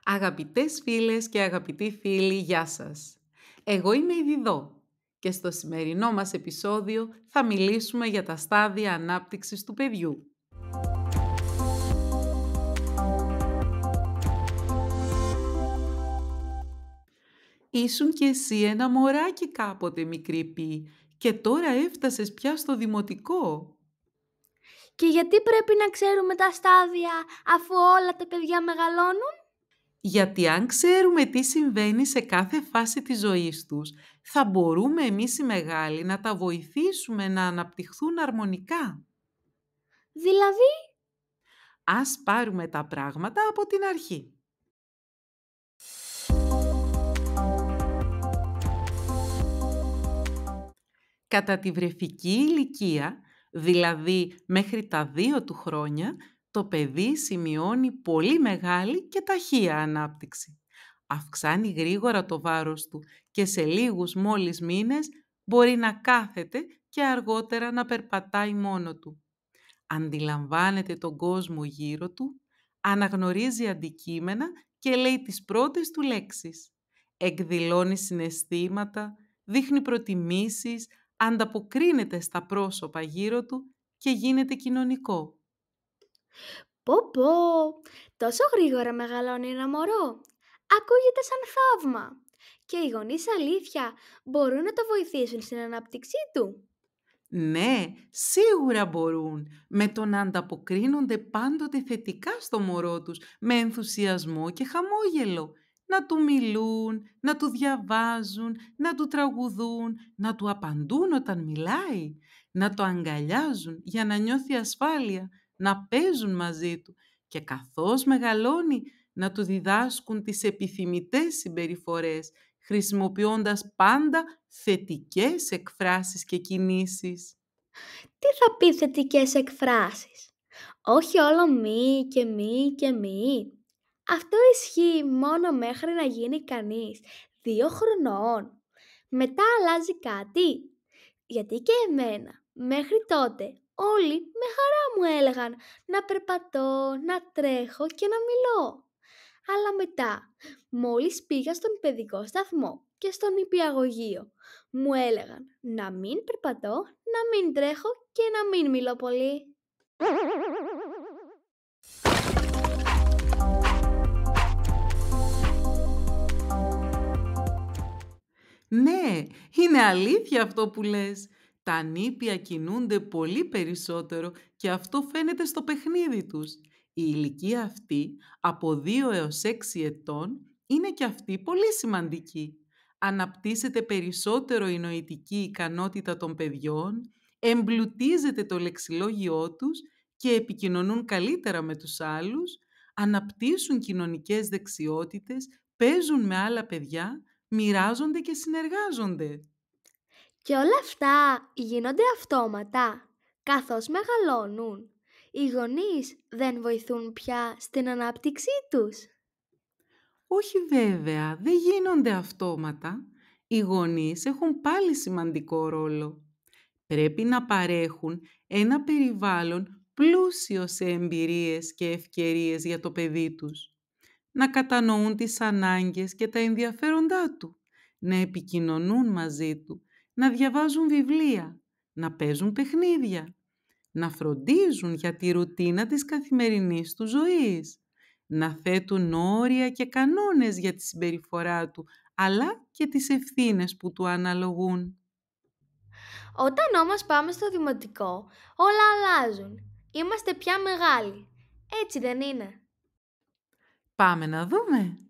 Αγαπητές φίλες και αγαπητοί φίλοι, γεια σας. Εγώ είμαι η Διδό και στο σημερινό μας επεισόδιο θα μιλήσουμε για τα στάδια ανάπτυξης του παιδιού. Ήσουν κι εσύ ένα μωράκι κάποτε, μικρή πι, και τώρα έφτασες πια στο δημοτικό. Και γιατί πρέπει να ξέρουμε τα στάδια αφού όλα τα παιδιά μεγαλώνουν? Γιατί αν ξέρουμε τι συμβαίνει σε κάθε φάση της ζωής τους, θα μπορούμε εμείς οι μεγάλοι να τα βοηθήσουμε να αναπτυχθούν αρμονικά. Δηλαδή, Ας πάρουμε τα πράγματα από την αρχή. Κατά τη βρεφική ηλικία, δηλαδή μέχρι τα 2 του χρόνια, το παιδί σημειώνει πολύ μεγάλη και ταχεία ανάπτυξη. Αυξάνει γρήγορα το βάρος του και σε λίγους μόλις μήνες μπορεί να κάθεται και αργότερα να περπατάει μόνο του. Αντιλαμβάνεται τον κόσμο γύρω του, αναγνωρίζει αντικείμενα και λέει τις πρώτες του λέξεις. Εκδηλώνει συναισθήματα, δείχνει προτιμήσεις, ανταποκρίνεται στα πρόσωπα γύρω του και γίνεται κοινωνικό. πω, τόσο γρήγορα μεγαλώνει ένα μωρό. Ακούγεται σαν θαύμα. Και οι γονείς αλήθεια μπορούν να το βοηθήσουν στην ανάπτυξή του. Ναι, σίγουρα μπορούν, με το να ανταποκρίνονται πάντοτε θετικά στο μωρό τους, με ενθουσιασμό και χαμόγελο. Να του μιλούν, να του διαβάζουν, να του τραγουδούν, να του απαντούν όταν μιλάει, να το αγκαλιάζουν για να νιώθει ασφάλεια, να παίζουν μαζί του και καθώς μεγαλώνει να του διδάσκουν τις επιθυμητές συμπεριφορές, χρησιμοποιώντας πάντα θετικές εκφράσεις και κινήσεις. Τι θα πει θετικές εκφράσεις? Όχι όλο μη και μη και μη. Αυτό ισχύει μόνο μέχρι να γίνει κανείς 2 χρονών. Μετά αλλάζει κάτι. Γιατί και εμένα, μέχρι τότε, όλοι με χαρά μου έλεγαν να περπατώ, να τρέχω και να μιλώ. Αλλά μετά, μόλις πήγα στον παιδικό σταθμό και στον νηπιαγωγείο, μου έλεγαν να μην περπατώ, να μην τρέχω και να μην μιλώ πολύ. Ναι, είναι αλήθεια αυτό που λες. Τα νήπια κινούνται πολύ περισσότερο και αυτό φαίνεται στο παιχνίδι τους. Η ηλικία αυτή, από 2 έως 6 ετών, είναι και αυτή πολύ σημαντική. Αναπτύσσεται περισσότερο η νοητική ικανότητα των παιδιών, εμπλουτίζεται το λεξιλόγιό τους και επικοινωνούν καλύτερα με τους άλλους, αναπτύσσουν κοινωνικές δεξιότητες, παίζουν με άλλα παιδιά, μοιράζονται και συνεργάζονται. Και όλα αυτά γίνονται αυτόματα, καθώς μεγαλώνουν. Οι γονείς δεν βοηθούν πια στην ανάπτυξή τους. Όχι βέβαια, δεν γίνονται αυτόματα. Οι γονείς έχουν πάλι σημαντικό ρόλο. Πρέπει να παρέχουν ένα περιβάλλον πλούσιο σε εμπειρίες και ευκαιρίες για το παιδί τους. Να κατανοούν τις ανάγκες και τα ενδιαφέροντά του. Να επικοινωνούν μαζί του. Να διαβάζουν βιβλία. Να παίζουν παιχνίδια. Να φροντίζουν για τη ρουτίνα της καθημερινής του ζωής. Να θέτουν όρια και κανόνες για τη συμπεριφορά του, αλλά και τις ευθύνες που του αναλογούν. Όταν όμως πάμε στο δημοτικό, όλα αλλάζουν. Είμαστε πια μεγάλοι. Έτσι δεν είναι? Πάμε να δούμε.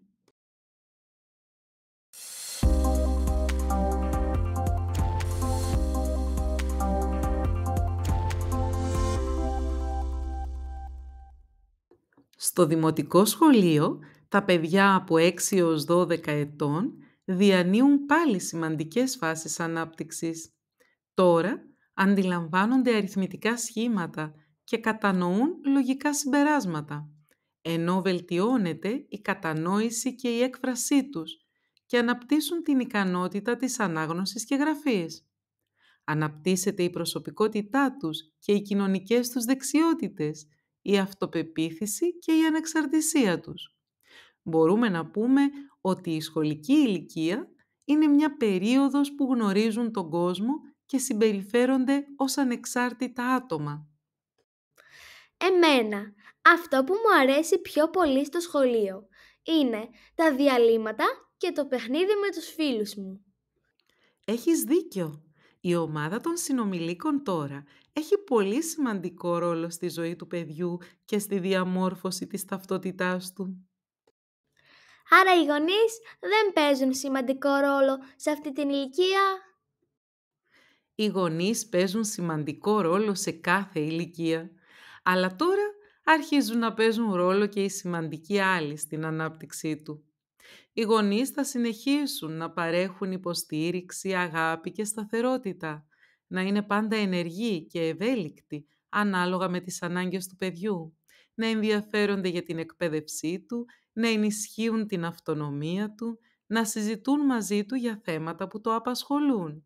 Στο δημοτικό σχολείο, τα παιδιά από 6 έως 12 ετών διανύουν πάλι σημαντικές φάσεις ανάπτυξης. Τώρα αντιλαμβάνονται αριθμητικά σχήματα και κατανοούν λογικά συμπεράσματα, ενώ βελτιώνεται η κατανόηση και η έκφρασή τους και αναπτύσσουν την ικανότητα της ανάγνωσης και γραφής. Αναπτύσσεται η προσωπικότητά τους και οι κοινωνικές τους δεξιότητες, η αυτοπεποίθηση και η ανεξαρτησία τους. Μπορούμε να πούμε ότι η σχολική ηλικία είναι μια περίοδος που γνωρίζουν τον κόσμο και συμπεριφέρονται ως ανεξάρτητα άτομα. Εμένα, αυτό που μου αρέσει πιο πολύ στο σχολείο είναι τα διαλύματα και το παιχνίδι με τους φίλους μου. Έχεις δίκιο. Η ομάδα των συνομιλίκων τώρα έχει πολύ σημαντικό ρόλο στη ζωή του παιδιού και στη διαμόρφωση της ταυτότητάς του. Άρα οι γονείς δεν παίζουν σημαντικό ρόλο σε αυτή την ηλικία. Οι γονείς παίζουν σημαντικό ρόλο σε κάθε ηλικία, αλλά τώρα αρχίζουν να παίζουν ρόλο και οι σημαντικοί άλλοι στην ανάπτυξή του. Οι γονείς θα συνεχίσουν να παρέχουν υποστήριξη, αγάπη και σταθερότητα, να είναι πάντα ενεργοί και ευέλικτοι ανάλογα με τις ανάγκες του παιδιού, να ενδιαφέρονται για την εκπαίδευσή του, να ενισχύουν την αυτονομία του, να συζητούν μαζί του για θέματα που το απασχολούν.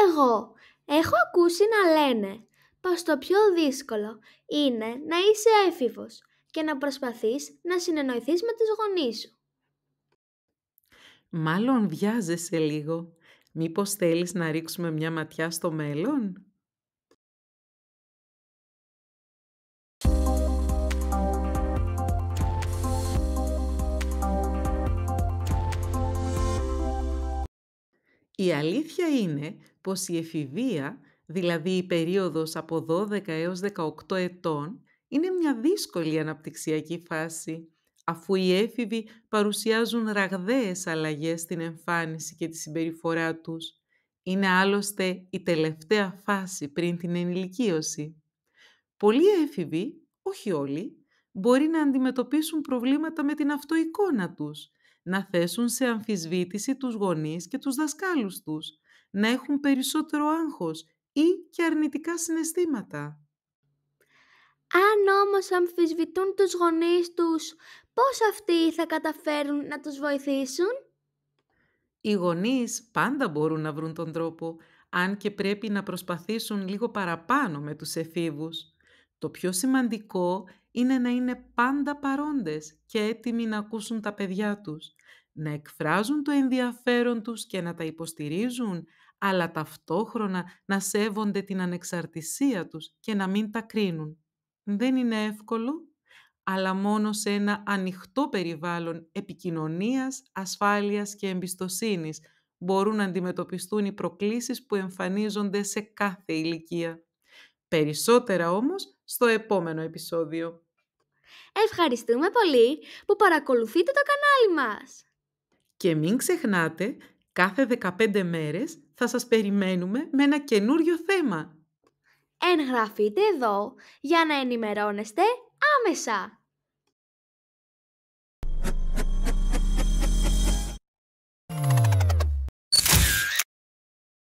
Εγώ έχω ακούσει να λένε πως το πιο δύσκολο είναι να είσαι έφηβος και να προσπαθείς να συνεννοηθείς με τους γονείς σου. Μάλλον βιάζεσαι λίγο. Μήπως θέλεις να ρίξουμε μια ματιά στο μέλλον? Η αλήθεια είναι πως η εφηβεία, δηλαδή η περίοδος από 12 έως 18 ετών, είναι μια δύσκολη αναπτυξιακή φάση, αφού οι έφηβοι παρουσιάζουν ραγδαίες αλλαγές στην εμφάνιση και τη συμπεριφορά τους. Είναι άλλωστε η τελευταία φάση πριν την ενηλικίωση. Πολλοί έφηβοι, όχι όλοι, μπορεί να αντιμετωπίσουν προβλήματα με την αυτοεικόνα τους, να θέσουν σε αμφισβήτηση τους γονείς και τους δασκάλους τους, να έχουν περισσότερο άγχος ή και αρνητικά συναισθήματα. Αν όμως αμφισβητούν τους γονείς τους, πώς αυτοί θα καταφέρουν να τους βοηθήσουν? Οι γονείς πάντα μπορούν να βρουν τον τρόπο, αν και πρέπει να προσπαθήσουν λίγο παραπάνω με τους εφήβους. Το πιο σημαντικό είναι να είναι πάντα παρόντες και έτοιμοι να ακούσουν τα παιδιά τους, να εκφράζουν το ενδιαφέρον τους και να τα υποστηρίζουν, αλλά ταυτόχρονα να σέβονται την ανεξαρτησία τους και να μην τα κρίνουν. Δεν είναι εύκολο, αλλά μόνο σε ένα ανοιχτό περιβάλλον επικοινωνίας, ασφάλειας και εμπιστοσύνης μπορούν να αντιμετωπιστούν οι προκλήσεις που εμφανίζονται σε κάθε ηλικία. Περισσότερα όμως στο επόμενο επεισόδιο. Ευχαριστούμε πολύ που παρακολουθείτε το κανάλι μας. Και μην ξεχνάτε, κάθε 15 μέρες θα σας περιμένουμε με ένα καινούριο θέμα. Εγγραφείτε εδώ για να ενημερώνεστε άμεσα.